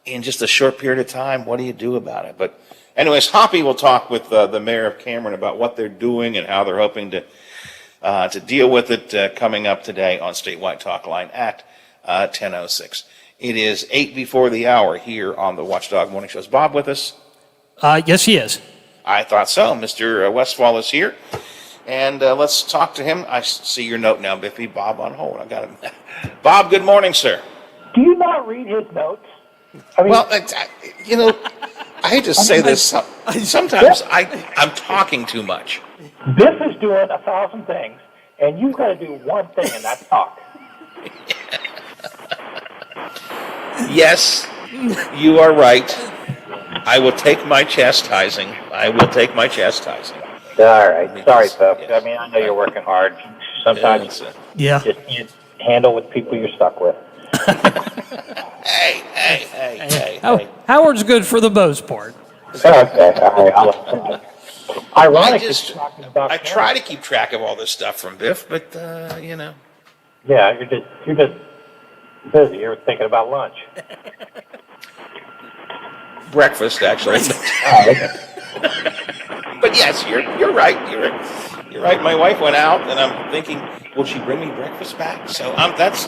S1: in just a short period of time. What do you do about it? But anyways, Hoppy will talk with the mayor of Cameron about what they're doing and how they're hoping to deal with it coming up today on Statewide Talk Line at 10:06. It is 8 before the hour here on the Watchdog Morning Show. Is Bob with us?
S10: Yes, he is.
S1: I thought so. Mr. Westfall is here. And let's talk to him. I see your note now, Biffy. Bob on hold. I got him. Bob, good morning, sir.
S4: Do you not read his notes? I mean,
S1: Well, I hate to say this. Sometimes I'm talking too much.
S4: Biff is doing 1,000 things, and you've got to do one thing, and that's talk.
S1: Yes, you are right. I will take my chastising.
S4: All right. Sorry, folks. I mean, I know you're working hard. Sometimes you just can't handle with people you're stuck with.
S1: Hey.
S10: Howard's good for the most part.
S4: Okay. All right. I'll ironic that you're talking about
S1: I try to keep track of all this stuff from Biff, but
S4: Yeah, you're just busy. You're thinking about lunch.
S1: breakfast actually. But yes, you're right. You're right. My wife went out, and I'm thinking, will she bring me breakfast back? So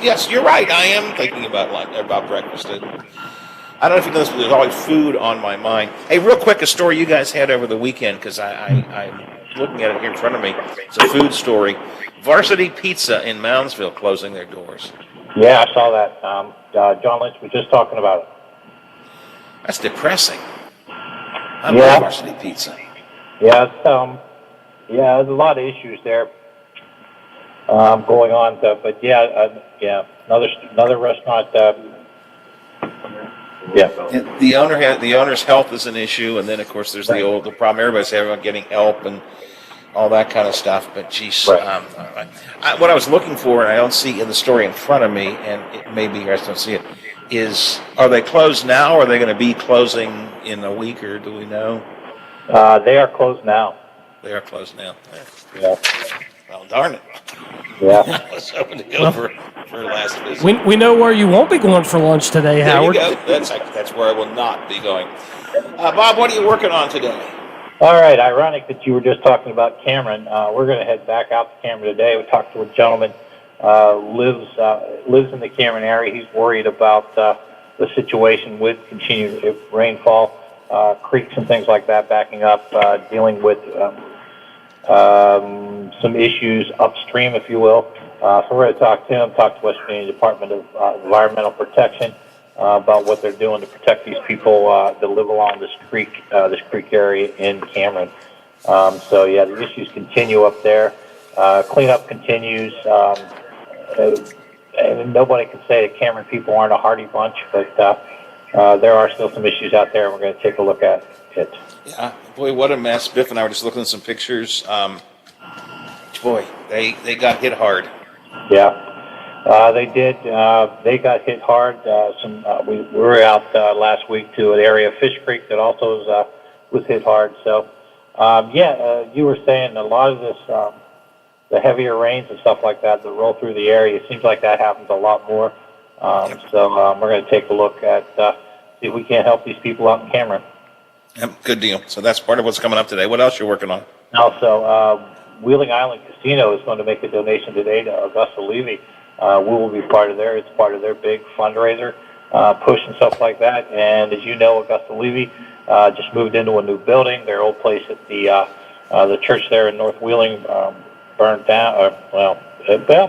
S1: yes, you're right. I am thinking about breakfast. I don't know if you know this, but there's always food on my mind. Hey, real quick, a story you guys had over the weekend, because I'm looking at it here in front of me. It's a food story. Varsity Pizza in Moundsville closing their doors.
S4: Yeah, I saw that. John Lynch was just talking about it.
S1: That's depressing. I love Varsity Pizza.
S4: Yeah, there's a lot of issues there going on. But another restaurant.
S1: The owner's health is an issue, and then of course there's the problem everybody's having about getting help and all that kind of stuff. But geez, what I was looking for, and I don't see in the story in front of me, and it may be you guys don't see it, is are they closed now, or are they going to be closing in a week, or do we know?
S4: They are closed now.
S1: They are closed now.
S4: Yeah.
S1: Well, darn it.
S4: Yeah.
S1: I was hoping to go for last visit.
S10: We know where you won't be going for lunch today, Howard.
S1: There you go. That's where I will not be going. Bob, what are you working on today?
S4: All right. Ironic that you were just talking about Cameron. We're going to head back out to Cameron today. We talked to a gentleman lives in the Cameron area. He's worried about the situation with continued rainfall, creeks and things like that backing up, dealing with some issues upstream, if you will. So we're going to talk to him, talk to West Virginia Department of Environmental Protection about what they're doing to protect these people that live along this creek area in Cameron. The issues continue up there. Cleanup continues. And nobody can say that Cameron people aren't a hardy bunch, but there are still some issues out there, and we're going to take a look at it.
S1: Yeah, boy, what a mess. Biff and I were just looking at some pictures. Boy, they got hit hard.
S4: Yeah, they did. They got hit hard. We were out last week to an area of Fish Creek that also was hit hard. So, you were saying a lot of this, the heavier rains and stuff like that roll through the area. It seems like that happens a lot more. We're going to take a look at see if we can't help these people out in Cameron.
S1: Yep, good deal. So that's part of what's coming up today. What else you working on?
S4: Also, Wheeling Island Casino is going to make a donation today to Augusta Levy. We will be part of it's part of their big fundraiser push and stuff like that. And as you know, Augusta Levy just moved into a new building. Their old place at the church there in North Wheeling burned down,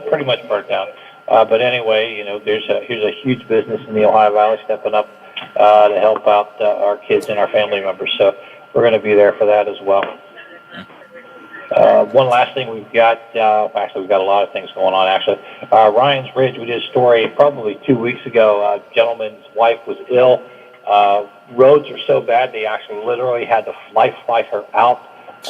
S4: pretty much burnt down. But anyway, here's a huge business in the Ohio Valley stepping up to help out our kids and our family members. So we're going to be there for that as well. One last thing we've got, we've got a lot of things going on, actually. Ryan's Ridge, we did a story probably 2 weeks ago. A gentleman's wife was ill. Roads are so bad, they actually literally had to fly her out.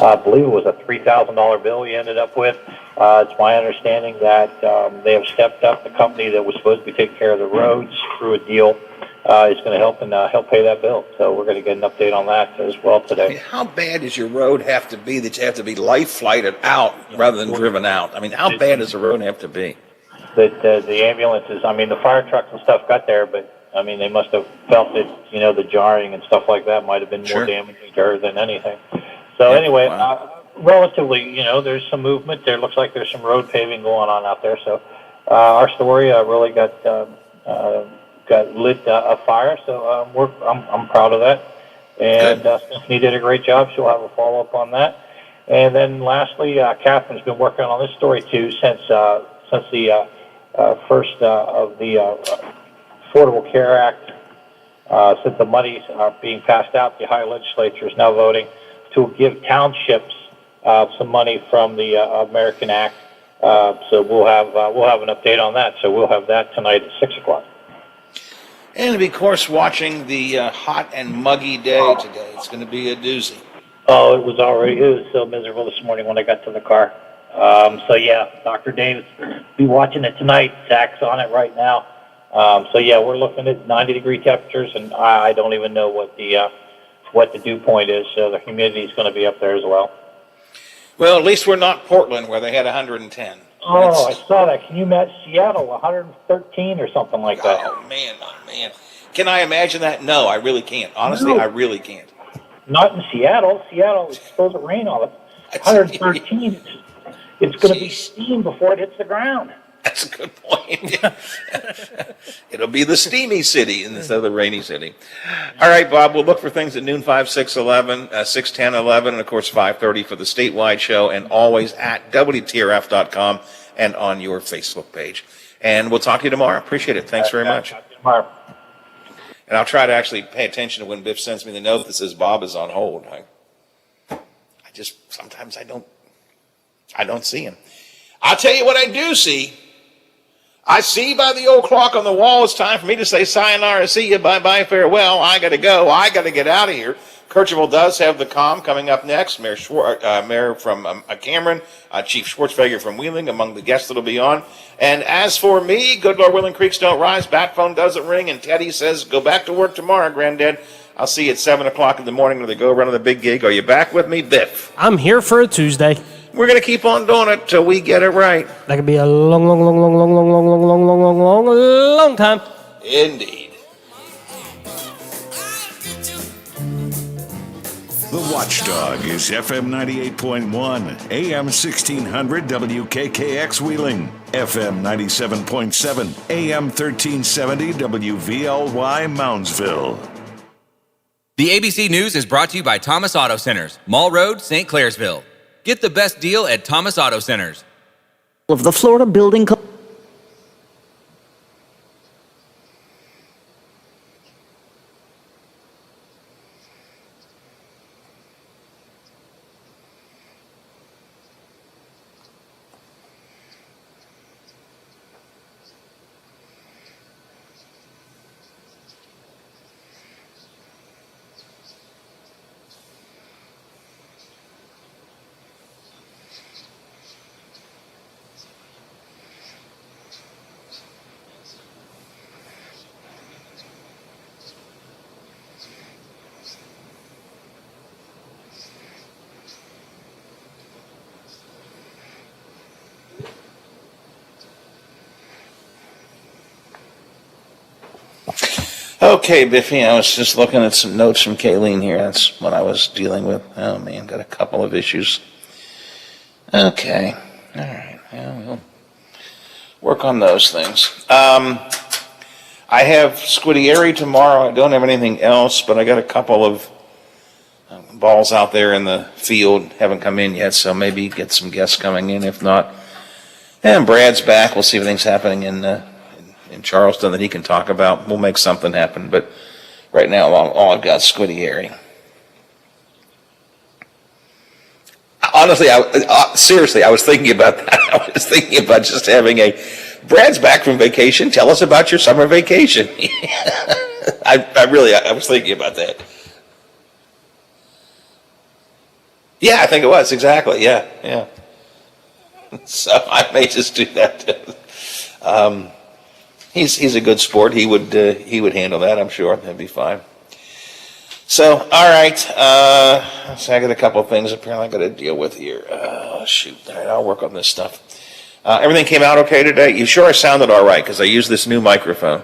S4: I believe it was a $3,000 bill he ended up with. It's my understanding that they have stepped up. The company that was supposed to be taking care of the roads through a deal is going to help and help pay that bill. So we're going to get an update on that as well today.
S1: How bad does your road have to be that you have to be life flighted out rather than driven out? I mean, how bad does the road have to be?
S4: That the ambulances, I mean, the fire trucks and stuff got there, but I mean, they must have felt that, the jarring and stuff like that might have been more damaging to her than anything. So anyway, relatively, there's some movement there. Looks like there's some road paving going on out there. So our story really got lit a fire. So I'm proud of that. And Stephanie did a great job. She'll have a follow-up on that. And then lastly, Catherine's been working on this story too since the first of the Affordable Care Act. Since the money are being passed out, the Ohio legislature is now voting to give townships some money from the American Act. So we'll have an update on that. So we'll have that tonight at 6:00.
S1: And of course, watching the hot and muggy day today. It's going to be a doozy.
S4: Oh, it was so miserable this morning when I got to the car. So yeah, Dr. Davis, be watching it tonight. Zach's on it right now. So yeah, we're looking at 90-degree temperatures, and I don't even know what the dew point is. So the humidity is going to be up there as well.
S1: Well, at least we're not Portland where they had 110.
S4: Oh, I saw that. Can you match Seattle, 113 or something like that?
S1: Oh man. Can I imagine that? No, I really can't. Honestly, I really can't.
S4: Not in Seattle. Seattle is supposed to rain all it. 113. It's going to be steam before it hits the ground.
S1: That's a good point. It'll be the steamy city instead of the rainy city. All right, Bob, we'll look for things at noon 5, 6, 11, 6, 10, 11, and of course 5:30 for the statewide show, and always at WTRF.com and on your Facebook page. And we'll talk to you tomorrow. Appreciate it. Thanks very much.
S4: Talk to you tomorrow.
S1: And I'll try to actually pay attention to when Biff sends me the note that says Bob is on hold. Sometimes I don't see him. I'll tell you what I do see. I see by the old clock on the wall it's time for me to say sayonara, see you, bye-bye, farewell. I got to go. I got to get out of here. Kercheval does have the comm coming up next. Mayor from Cameron, Chief Schwartzfeger from Wheeling, among the guests that'll be on. And as for me, good Lord willing, creeks don't rise, bat phone doesn't ring, and Teddy says, go back to work tomorrow, Granddad. I'll see you at 7 o'clock in the morning when they go run to the big gig. Are you back with me, Biff?
S10: I'm here for a Tuesday.
S1: We're going to keep on doing it till we get it right.
S10: That could be a long time.
S1: Indeed.
S16: The Watchdog is FM 98.1, AM 1600 WKKX Wheeling, FM 97.7, AM 1370 WVLY Moundsville.
S15: The ABC News is brought to you by Thomas Auto Centers, Mall Road, St. Clairsville. Get the best deal at Thomas Auto Centers.
S20: Of the Florida Building
S1: Okay, Biffy, I was just looking at some notes from Kayleen here. That's what I was dealing with. Oh, man, got a couple of issues. Okay. All right. Well, we'll work on those things. I have Squidieri tomorrow. I don't have anything else, but I got a couple of balls out there in the field. Haven't come in yet, so maybe get some guests coming in. If not, and Brad's back. We'll see if anything's happening in Charleston that he can talk about. We'll make something happen, but right now all I've got is Squidieri. Honestly, seriously, I was thinking about that. I was thinking about just having Brad's back from vacation. Tell us about your summer vacation. I was thinking about that. Yeah, I think it was, exactly. Yeah. So I may just do that. He's a good sport. He would handle that, I'm sure. That'd be fine. So, all right. So I got a couple of things apparently I got to deal with here. Shoot. All right, I'll work on this stuff. Everything came out okay today? You sure I sounded all right? Because I use this new microphone.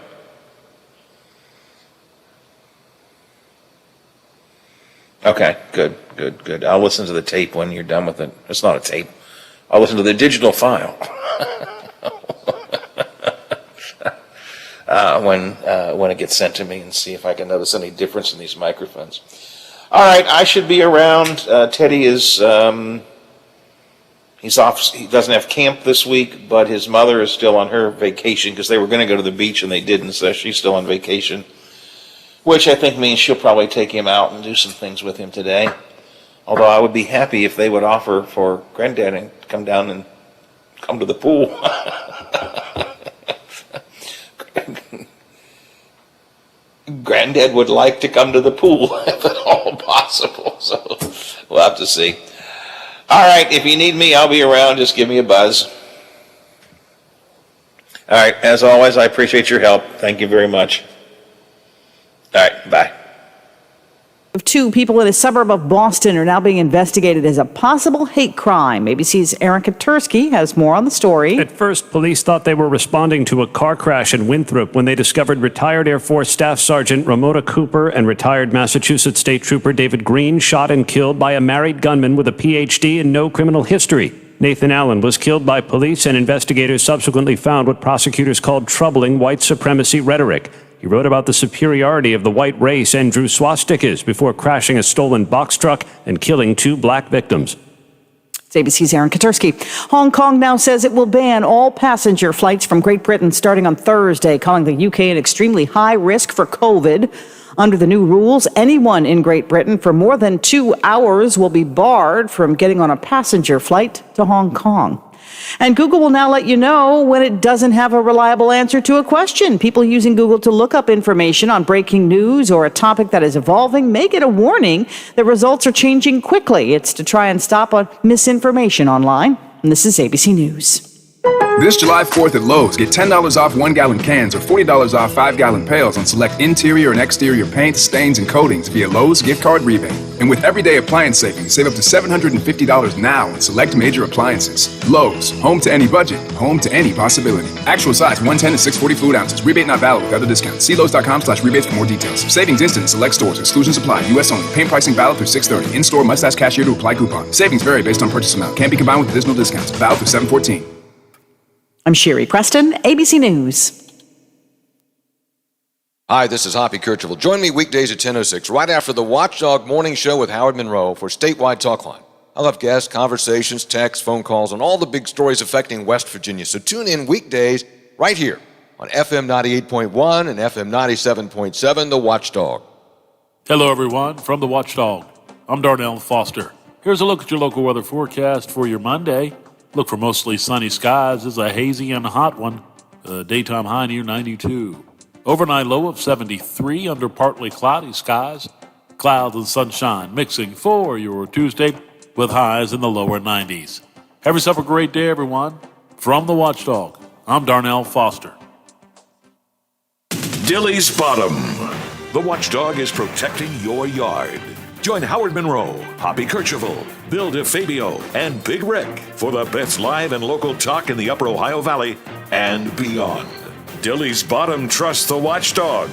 S1: Okay, good. I'll listen to the tape when you're done with it. It's not a tape. I'll listen to the digital file. When it gets sent to me and see if I can notice any difference in these microphones. All right, I should be around. Teddy is he's off. He doesn't have camp this week, but his mother is still on her vacation because they were going to go to the beach and they didn't, so she's still on vacation, which I think means she'll probably take him out and do some things with him today. Although I would be happy if they would offer for Granddad and come down and come to the pool. Granddad would like to come to the pool if at all possible, so we'll have to see. All right, if you need me, I'll be around. Just give me a buzz. All right, as always, I appreciate your help. Thank you very much. All right, bye.
S7: Two people in a suburb of Boston are now being investigated as a possible hate crime. ABC's Aaron Katursky has more on the story.
S22: At first, police thought they were responding to a car crash in Winthrop when they discovered retired Air Force Staff Sergeant Ramona Cooper and retired Massachusetts State Trooper David Green shot and killed by a married gunman with a Ph.D. and no criminal history. Nathan Allen was killed by police, and investigators subsequently found what prosecutors called troubling white supremacy rhetoric. He wrote about the superiority of the white race and drew swastikas before crashing a stolen box truck and killing 2 black victims.
S7: It's ABC's Aaron Katursky. Hong Kong now says it will ban all passenger flights from Great Britain starting on Thursday, calling the UK an extremely high risk for COVID. Under the new rules, anyone in Great Britain for more than 2 hours will be barred from getting on a passenger flight to Hong Kong. And Google will now let you know when it doesn't have a reliable answer to a question. People using Google to look up information on breaking news or a topic that is evolving may get a warning that results are changing quickly. It's to try and stop misinformation online. And this is ABC News.
S23: This July 4th at Lowe's, get $10 off 1-gallon cans or $40 off 5-gallon pails on select interior and exterior paints, stains, and coatings via Lowe's gift card rebate. And with everyday appliance savings, save up to $750 now on select major appliances. Lowe's, home to any budget, home to any possibility. Actual size 110 to 640 fluid ounces. Rebate not valid with other discounts. See Lowe's.com/rebates for more details. Savings instant in select stores. Exclusions apply. U.S. only. Paint pricing valid through 6/30. In-store must ask cashier to apply coupon. Savings vary based on purchase amount. Can't be combined with additional discounts. Valid through 7/14.
S7: I'm Sherry Preston, ABC News.
S24: Hi, this is Hoppy Kercheval. Join me weekdays at 10:06, right after the Watchdog Morning Show with Howard Monroe for Statewide Talkline. I'll have guests, conversations, texts, phone calls, and all the big stories affecting West Virginia. So tune in weekdays right here on FM 98.1 and FM 97.7, The Watchdog.
S25: Hello, everyone, from The Watchdog. I'm Darnell Foster. Here's a look at your local weather forecast for your Monday. Look for mostly sunny skies. It's a hazy and hot one. Daytime high near 92. Overnight low of 73 under partly cloudy skies. Clouds and sunshine mixing for your Tuesday with highs in the lower 90s. Have yourself a great day, everyone. From The Watchdog, I'm Darnell Foster.
S16: Dilly's Bottom. The Watchdog is protecting your yard. Join Howard Monroe, Hoppy Kercheval, Bill DeFabio, and Big Rick for the best live and local talk in the Upper Ohio Valley and beyond. Dilly's Bottom trusts the Watchdog.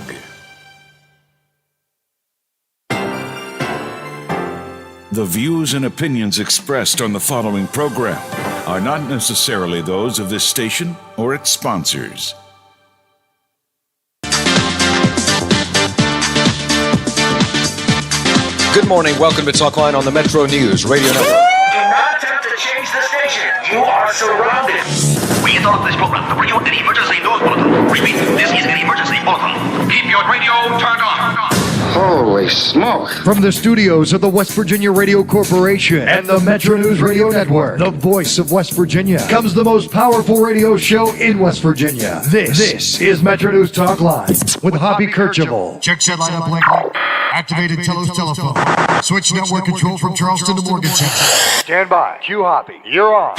S16: The views and opinions expressed on the following program are not necessarily those of this station or its sponsors.
S24: Good morning. Welcome to Talkline on the Metro News Radio Network.
S5: Do not attempt to change the station. You are surrounded. We interrupt this program to bring you an emergency news bulletin. Repeat, this is an emergency bulletin. Keep your radio turned on.
S26: Holy smoke. From the studios of the West Virginia Radio Corporation and the Metro News Radio Network, the voice of West Virginia, comes the most powerful radio show in West Virginia. This is Metro News Talk Live with Hoppy Kercheval.
S27: Check set lineup link. Activated Telos telephone. Switch network control from Charleston to Morgantown.
S26: Stand by. Q Hoppy. You're on.